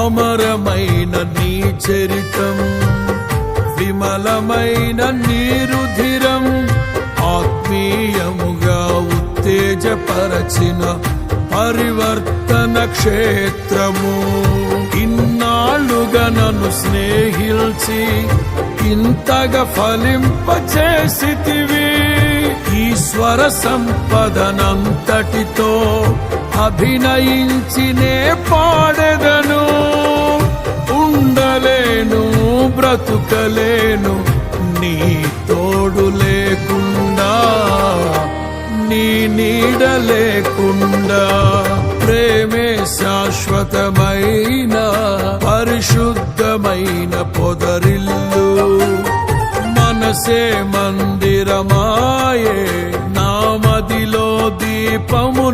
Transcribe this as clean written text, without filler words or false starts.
అమరమైన నీ చరితం, విమలమైన నీ రుధిరం, ఆత్మీయముగా ఉత్తేజపరచిన పరివర్తన క్షేత్రము. ఇన్నాళ్ళుగా నన్ను స్నేహిల్చి ఇంతగా ఫలింపచేసితివి. ఈశ్వర సంపదనంతటితో అభినయించినే పాడెదను. ఉండలేను, బ్రతుకలేను నీ తోడు లేకుండా, నీ నీడ లేకుండా. ప్రేమే శాశ్వతమైన పరిశుద్ధమైన పొదరిల్లు, మనసే మందిరమాయే, నా మదిలో దీపము